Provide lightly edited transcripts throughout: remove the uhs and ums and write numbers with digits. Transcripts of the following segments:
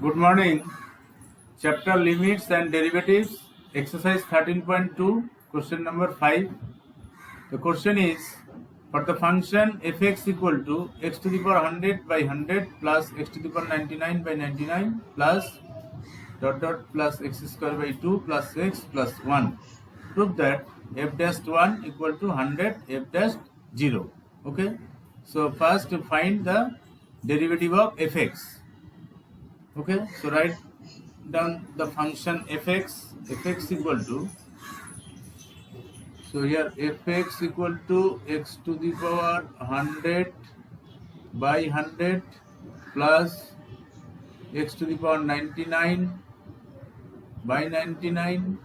Good morning. Chapter Limits and Derivatives, exercise 13.2, question number 5. The question is, for the function fx equal to x to the power 100 by 100 plus x to the power 99 by 99 plus dot dot plus x square by 2 plus x plus 1. Prove that f dash 1 equal to 100 f dash 0. Okay. So first find the derivative of fx. Okay. So write down the function fx equal to, so here fx equal to x to the power 100 by 100 plus x to the power 99 by 99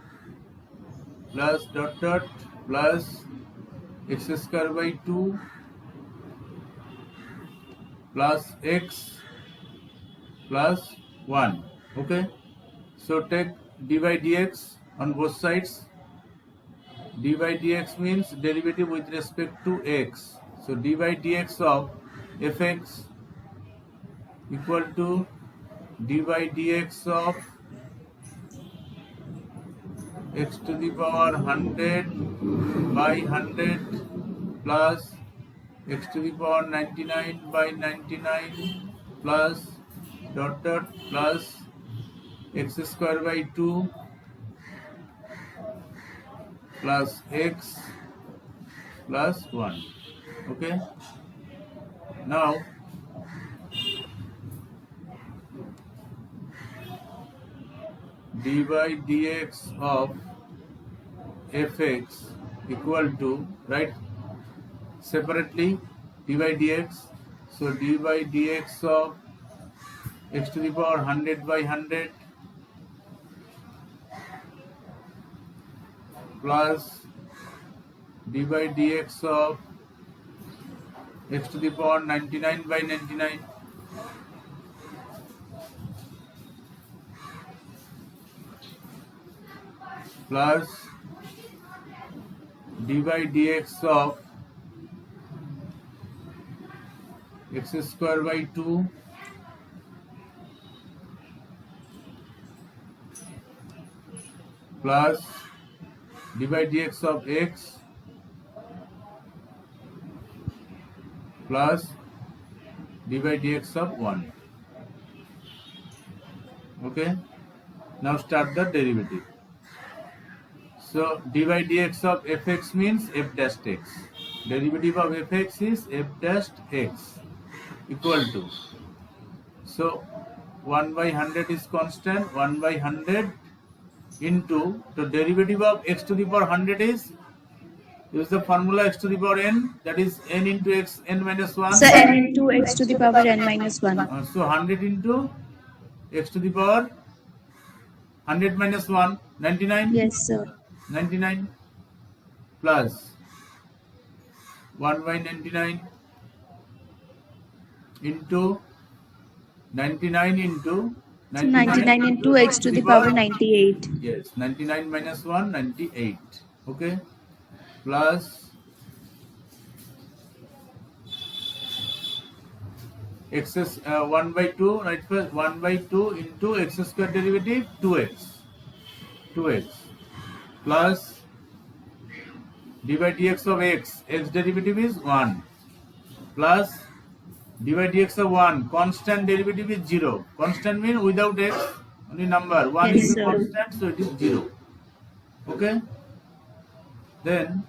plus dot dot plus x square by 2 plus x plus 1. Okay, so take d by dx on both sides. D by dx means derivative with respect to x. So d by dx of fx equal to d by dx of x to the power 100 by 100 plus x to the power 99 by 99 plus dot dot plus x square by 2 plus x plus 1. Okay, now d by dx of fx equal to, write separately d by dx. So d by dx of x to the power 100 by 100 plus d by dx of x to the power 99 by 99 plus d by dx of x square by 2 plus d by dx of x plus d by dx of 1. Okay, now start the derivative. So d by dx of fx means f dash x. Derivative of fx is f dash x equal to, so 1 by 100 is constant, 1 by 100 into the derivative of x to the power 100 is, use the formula x to the power n, that is n into x n minus 1. So n into x to the power n minus 1. So 100 into x to the power 100 minus 1, 99. Yes, sir. 99 plus 1 by 99 into 99 into 99 into x to the power 98. Yes, 99 minus 1, 98. Okay, plus x is 1 by 2, right? First 1 by 2 into x square derivative 2x plus d by dx of x derivative is 1 plus d by dx of 1, constant derivative is 0. Constant means without x, only number. 1 Yes, is sir. constant, so it is 0. Okay, then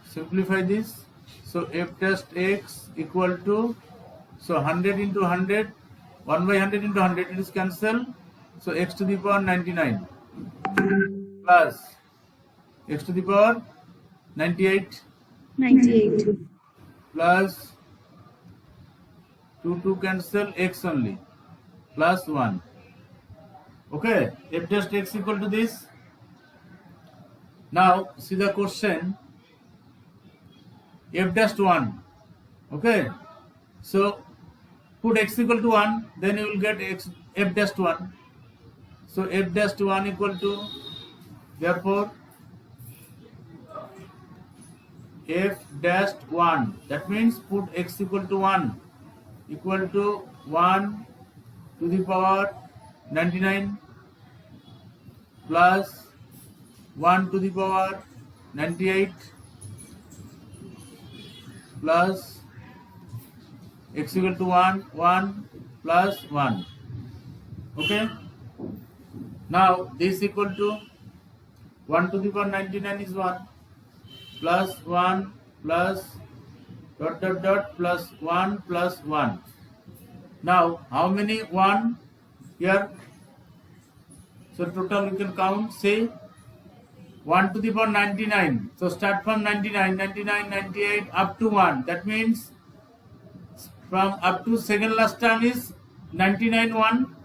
simplify this. So f dash x equal to, so 100 into 100, 1 by 100 into 100, it is cancelled. So x to the power 99 plus x to the power 98 plus 2 cancel, x only, plus 1. Okay, f dash x equal to this. Now see the question, f dash 1. Okay, so put x equal to 1, then you will get x f dash 1. So f dash 1 equal to, therefore f dash 1, that means put x equal to 1 equal to 1 to the power 99 plus 1 to the power 98 plus x equal to 1, 1 plus 1. Okay. Now this equal to 1 to the power 99 is 1 plus 1 plus dot dot dot plus 1 plus 1. Now how many 1 here? So total you can count, say 1 to the power 99. So start from 99, 99, 98 up to 1. That means from up to second last term is 99 1.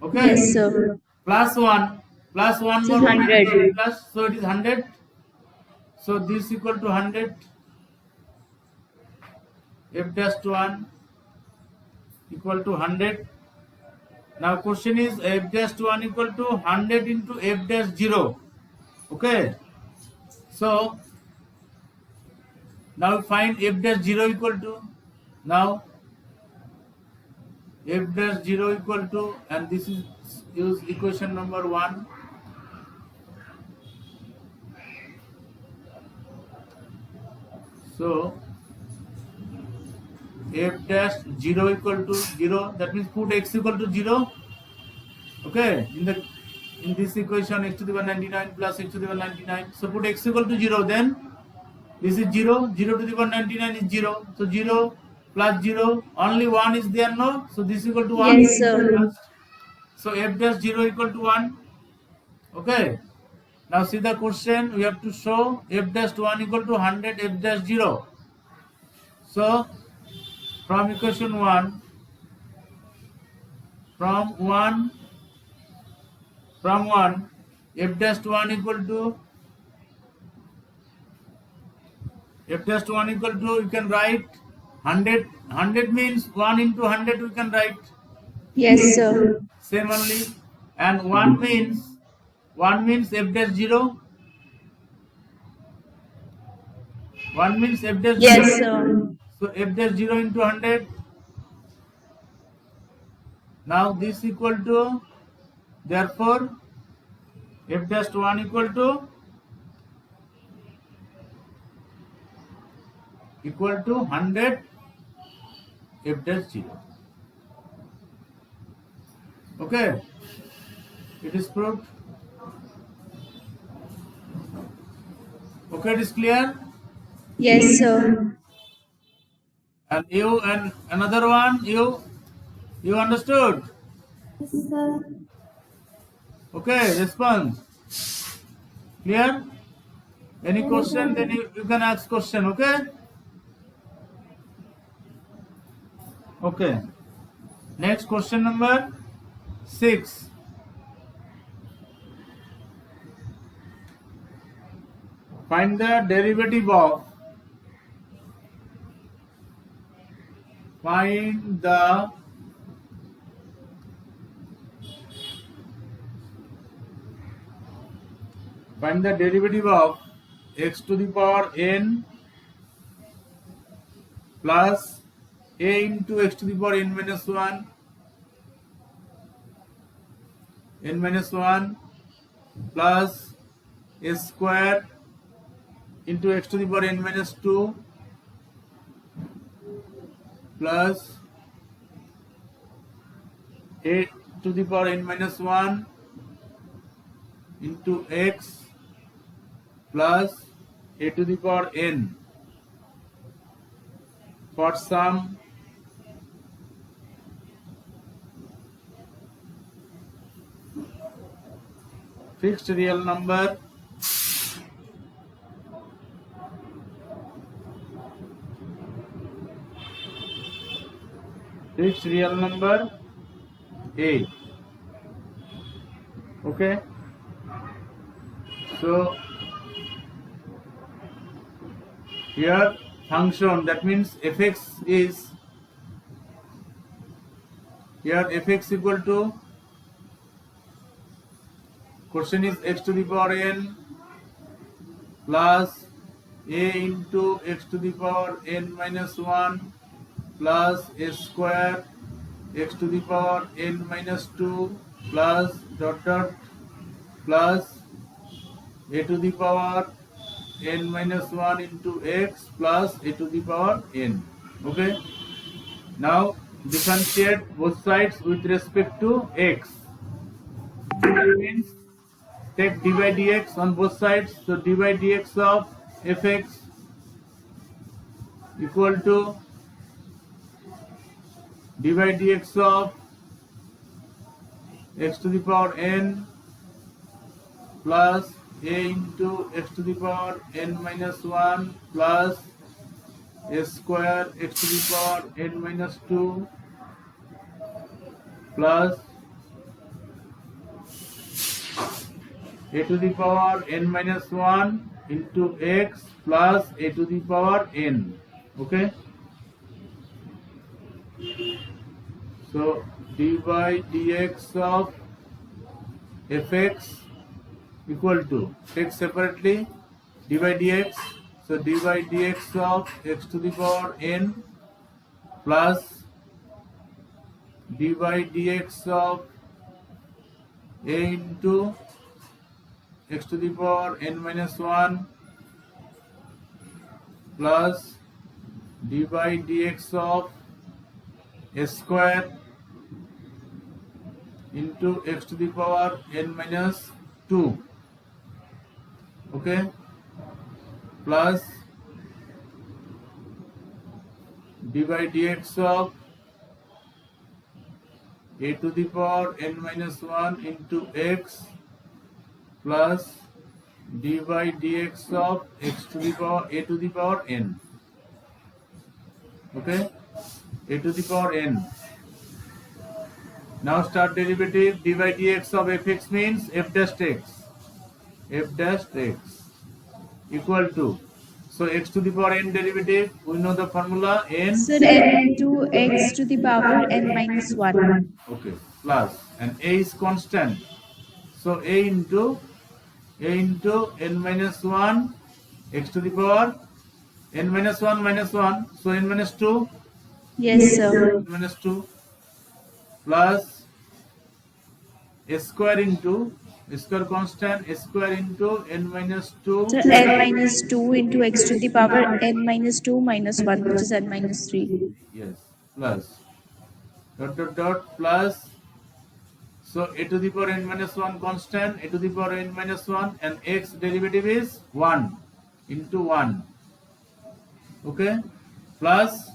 Okay. Yes, sir. Plus 1 So more 100. plus, so it is 100. So this equal to 100. F dash to 1 equal to 100. Now question is f dash to 1 equal to 100 into f dash 0. Okay. So now find f dash 0 equal to, now f dash 0 equal to, and this is use equation number 1. So f dash 0 equal to 0, that means put x equal to 0. Okay, in this equation x to the power 99 plus x to the power 99. So put x equal to 0, then this is 0, 0 to the power 99 is 0. So 0 plus 0, only 1 is there, no? So this equal to 1. Yes, sir. So f dash 0 equal to 1. Okay. Now see the question, we have to show f dash 1 equal to 100 f dash 0. So from equation 1, from 1 f dash 1 equal to you can write 100. 100 means 1 into 100 we can write. Yes, sir. Same only. And 1 means f dash 0. 1 means f dash 0. Yes, sir. So f dash 0 into 100. Now this equal to, therefore f dash 1 equal to 100 f dash 0. Okay, it is proved. Okay, it is clear. Yes, sir. And you, and another one, you understood? Yes, sir. Okay, response. Clear? Any question, then you can ask question. Okay. Okay. Next question number 6. Find the derivative of x to the power n plus a into x to the power n minus 1 plus a square into x to the power n minus 2 plus a to the power n minus 1 into x plus a to the power n for some fixed real number a. Okay, so here function, that means fx is, here fx equal to, question is x to the power n plus a into x to the power n minus 1 plus a square x to the power n minus 2 plus dot dot plus a to the power n minus 1 into x plus a to the power n. Okay. Now differentiate both sides with respect to x. That means take dy dx on both sides. So dy dx of fx equal to dy dx of x to the power n plus a into x to the power n minus 1 plus a square x to the power n minus 2 plus a to the power n minus 1 into x plus a to the power n. Okay. So dy dx of fx equal to, take separately dy dx. So dy dx of x to the power n plus dy dx of a into x to the power n minus 1 plus dy dx of a square into x to the power n minus 2. Okay. Plus dy dx of a to the power n minus 1 into x plus dy dx of x to the power a to the power n. Okay, a to the power n. Now start derivative. Dy dx of fx means f dash x. F dash x equal to, so x to the power n derivative, we know the formula n. Sir, n into x to the power n minus 1. Okay, plus, and a is constant. So a into n minus 1 x to the power n minus 1 minus 1. So n minus 2. Yes, sir. N minus 2 plus a square into a square constant, a square into n minus 2. Sir, n minus 2 into x to the power n minus 2 minus 1, which is n minus 3. Yes, plus dot dot dot plus. So a to the power n minus 1 constant, a to the power n minus 1, and x derivative is 1 into 1. Okay, plus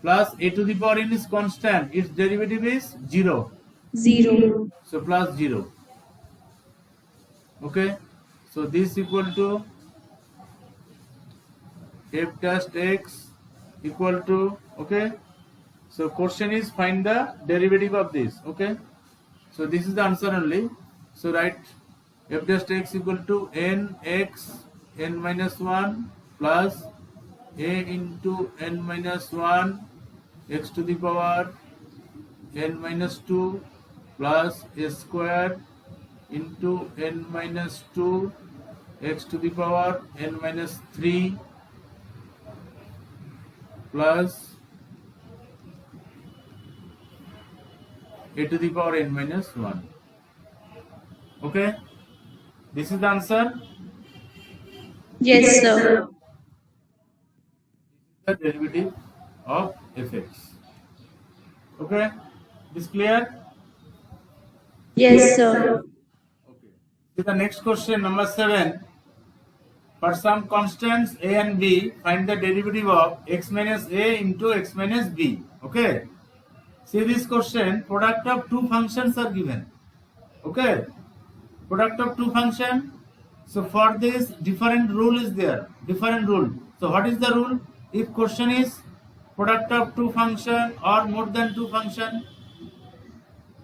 a to the power n is constant, its derivative is 0. 0. So plus 0. Okay, so this equal to f dash x equal to, okay, so question is find the derivative of this. Okay, so this is the answer only. So write f dash x equal to n x n minus 1 plus a into n minus 1 x to the power n minus 2 plus a square into n minus 2 x to the power n minus 3 plus a to the power n minus 1. Okay, this is the answer. Yes, sir. The derivative of fx. Okay, is clear? Yes, sir. Okay. So the next question, number 7. For some constants a and b, find the derivative of x minus a into x minus b. Okay. See this question, product of two functions are given. Okay. Product of two functions. So for this, different rule is there. Different rule. So what is the rule? If question is product of two function or more than two function.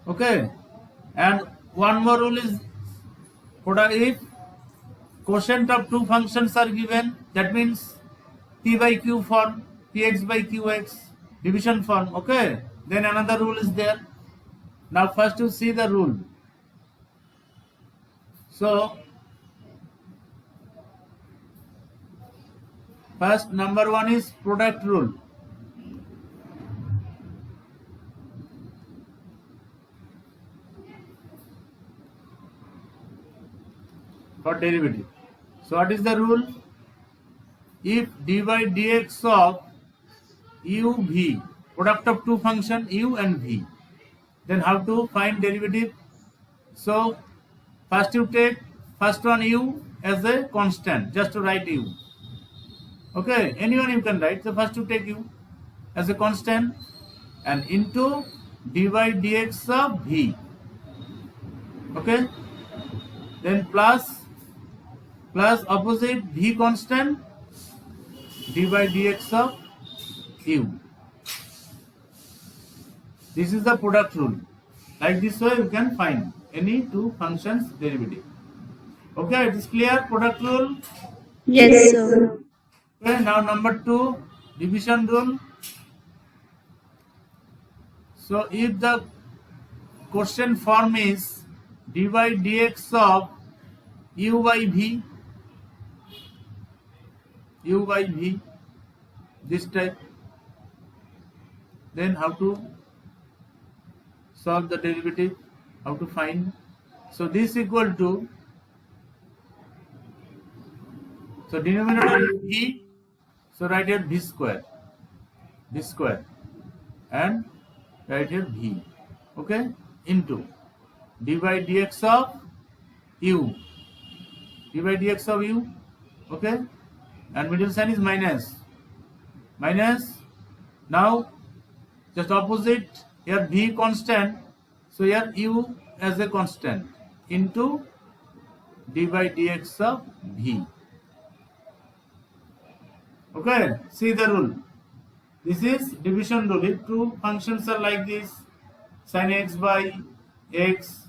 Okay. And one more rule is product if quotient of two functions are given, that means p by q form, px by qx, division form. Okay, then another rule is there. Now first you see the rule. So first number 1 is product rule. for derivative. So what is the rule? If dy dx of u v, product of two function u and v, then how to find derivative? So first you take first one u as a constant, just to write u. Okay, anyone you can write. So first you take u as a constant and into dy dx of v. Okay, then plus opposite v constant dy dx of u. This is the product rule. Like this way you can find any two functions derivative. Okay, it is clear, product rule. Yes, sir. Okay, now number 2, division rule. So if the question form is dy dx of u by v, this type, then how to solve the derivative, how to find? So this equal to, so denominator is v, so write here v square, and write here v, okay, into dy dx of u, okay, and middle sign is minus. Now just opposite, here v constant, so here u as a constant, into dy dx of v. Okay, see the rule. This is division rule. If two functions are like this, sin x by x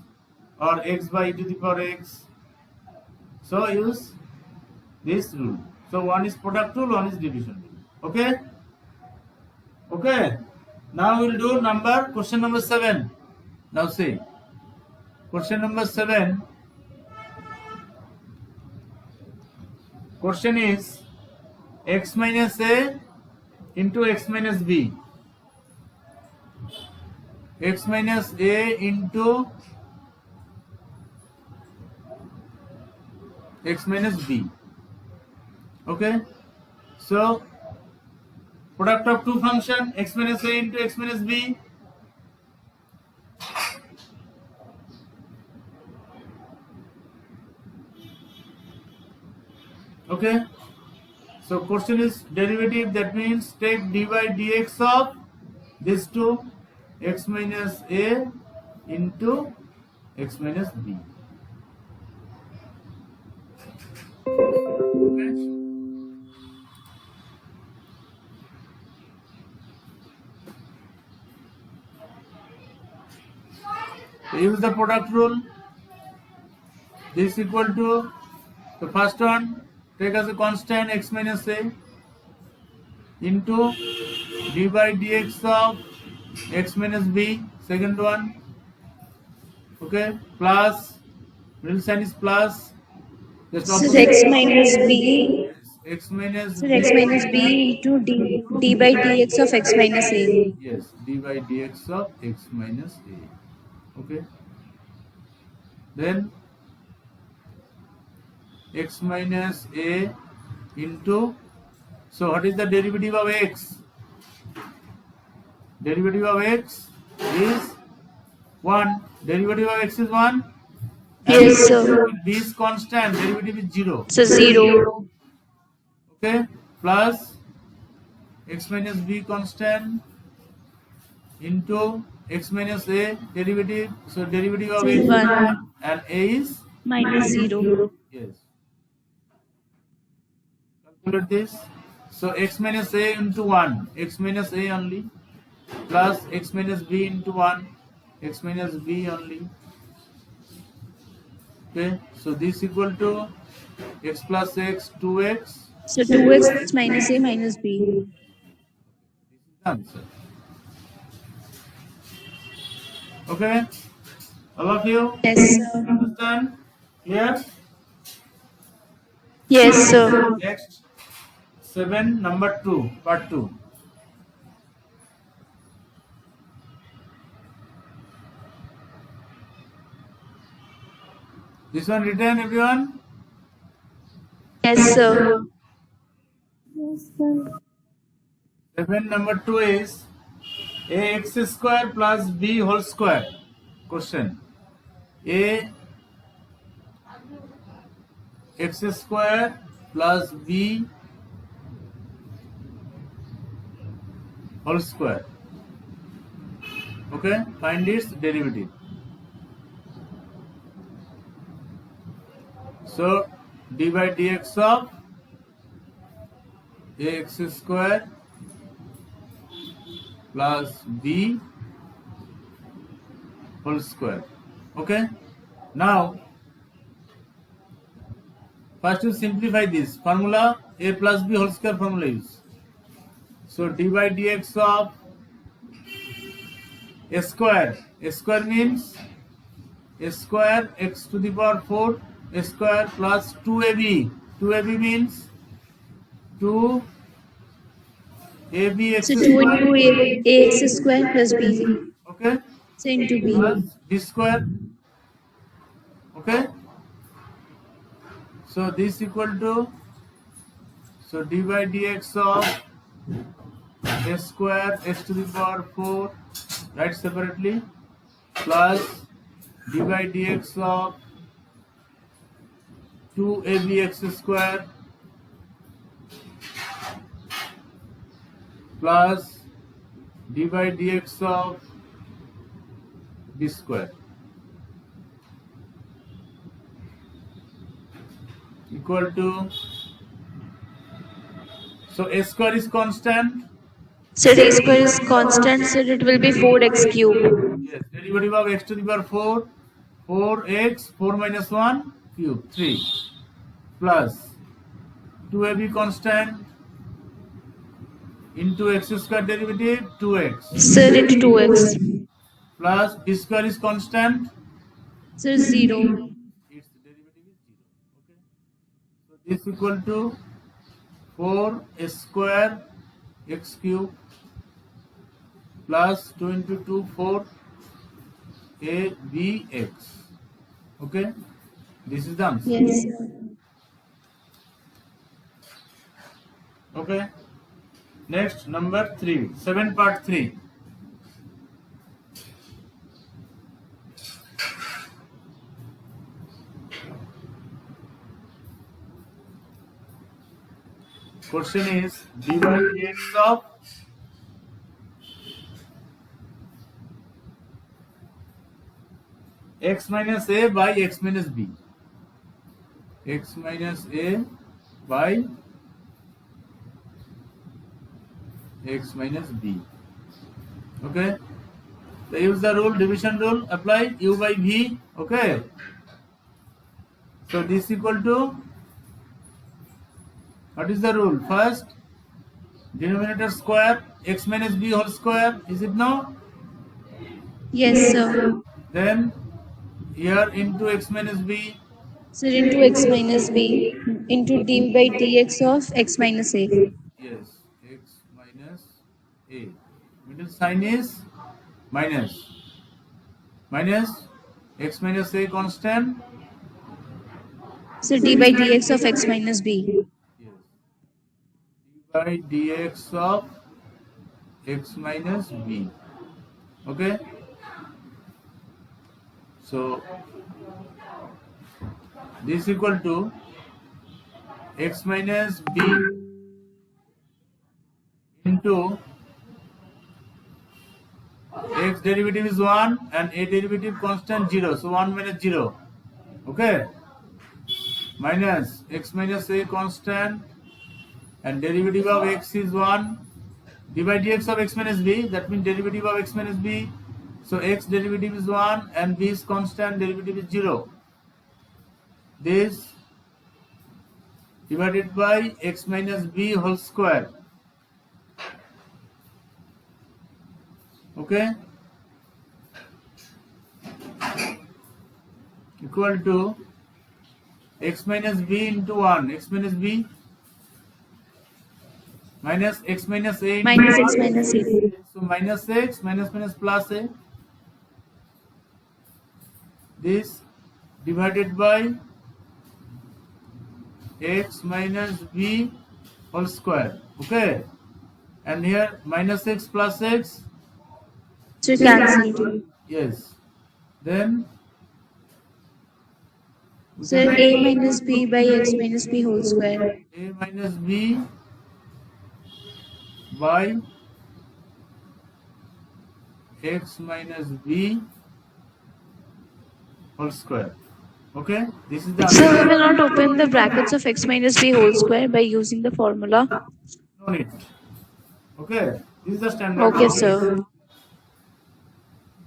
or x by e to the power x, so use this rule. So one is product rule, one is division rule. Okay? Okay. Now we'll do question number 7. Now see. Question number 7. Question is x minus a into x minus b. X minus a into x minus b. Okay, so product of two function x minus a into x minus b. Okay, so question is derivative, that means take dy dx of these two, x minus a into x minus b. Okay. So use the product rule. This equal to the first one, take as a constant x minus a into dy dx of x minus b, second one, okay, plus, middle sign is plus, just So x minus b. x minus So x minus b into d by dx of x minus a. Yes, dy dx of x minus a. Okay. Then x minus a into, so what is the derivative of x? Derivative of x is 1. Derivative of x is 1. Yes, sir. B is constant, derivative is 0. So 0. Okay, plus x minus b constant into x minus a derivative, so derivative of a is 1 and a is Minus 0. yes. Calculate this. So x minus a into 1, x minus a only, plus x minus b into 1, x minus b only. Okay, so this equal to x plus x, 2x. So 2x minus a minus b. Answer. Okay, all of you? Yes, sir. Understand? Clear? Yes, sir. Next, 7, number 2, part 2. This one written, everyone? Yes, sir. Seven number 2 is ax square plus b whole square. Question: a x square plus b whole square. Okay, find its derivative. So d by dx of ax square plus b whole square. Okay, now first you simplify this formula. A plus b whole square formula use. So d by dx of a square means a square x to the power 4 a square plus 2ab. 2ab means 2 ab x So 2 square. into ax square plus b. Okay, So into b. plus b square. Okay, so this equal to, so d by dx of a square x to the power 4, write separately, plus d by dx of 2abx square plus d by dx of b square equal to, so a square is constant. So a square is constant, so it will be 4x cube. Yes, derivative of x to the power 4, 4x, 4 minus 1, cube, 3, plus 2ab constant into x square derivative, 2x, So into 2x. plus b square is constant, So 0. its derivative is 0. Okay, so this equal to 4 square x cube plus 2 into 2, 4 a b x. Okay, this is the answer. Yes. Okay, next number 3, 7 part 3. Question is d by dx of x minus a by x minus b. X minus a by x minus b. Okay, so use the rule, division rule, apply u by v. Okay, so this equal to, what is the rule? First, denominator square x minus b whole square, is it no? Yes, sir. Then here into x minus b. So into x minus b into d by dx of x minus a. Yes, x minus a. Middle sign is minus. Minus x minus a constant. So d by dx of x minus b. Yes. d by dx of x minus b. Okay. So this equal to x minus b into x derivative is 1 and a derivative constant 0. So 1 minus 0. Okay. Minus x minus a constant and derivative of x is 1. d by dx of x minus b, that means derivative of x minus b. So x derivative is 1 and b is constant, derivative is 0. This divided by x minus b whole square. Okay, equal to x minus b into 1, x minus b minus x minus a into Minus 1. x minus a. So minus x, minus minus plus a. This divided by x minus b whole square. Okay, and here minus x plus x. So cancelled. Yes. Then we So can a write minus b by x minus b whole square. a minus b by x minus b whole square. Okay, this is the So we answer. will not open the brackets of x minus b whole square by using the formula. No need. Okay, this is the standard. Okay, sir.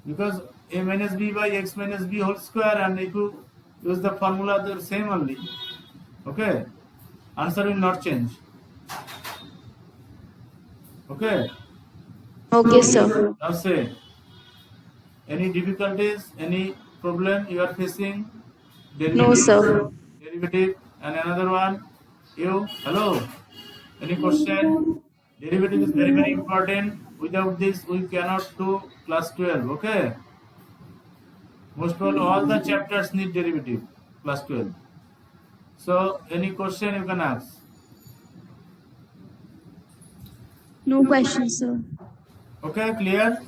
Because a minus b by x minus b whole square, and if you use the formula, they're same only. Okay, answer will not change. Okay, Okay, sir. now say any difficulties, any problem you are facing? No, sir. Derivative, and another one. You, hello. Any question? Derivative is very, very important. Without this, we cannot do class 12. Okay. Most of all the chapters need derivative. Class 12. So, any question you can ask. No questions, sir. Okay, clear?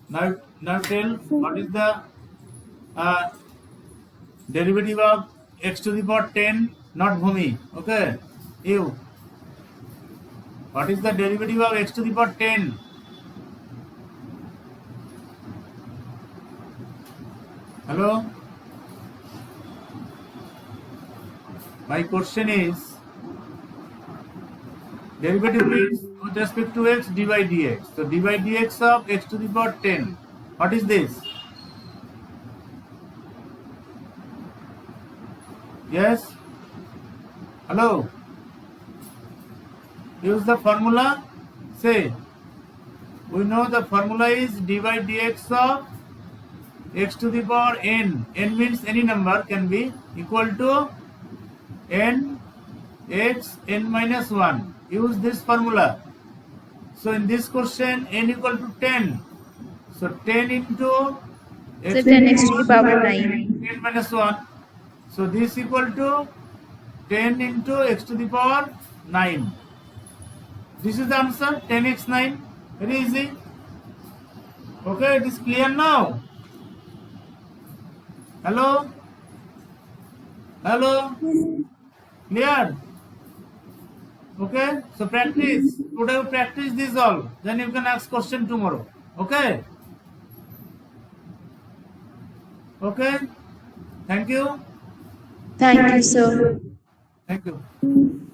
Now tell what is the derivative of x to the power 10, not Bhumi. Okay, you. What is the derivative of x to the power 10? Hello? My question is, derivative is with respect to x d by dx. So d by dx of x to the power 10. What is this? Yes? Hello? Use the formula. Say, we know the formula is d by dx of x to the power n. N means any number can be equal to n x n minus 1. Use this formula. So in this question, n equal to 10. So 10 into So 10x to the power 9. 10 minus 1. So this equal to 10 into x to the power 9. This is the answer, 10x 9. Very easy. Okay, it is clear now. Hello? Hello? Clear? Okay, so practice. Today you practice this all. Then you can ask question tomorrow. Okay? Okay? Thank you. Thank you, sir. Thank you.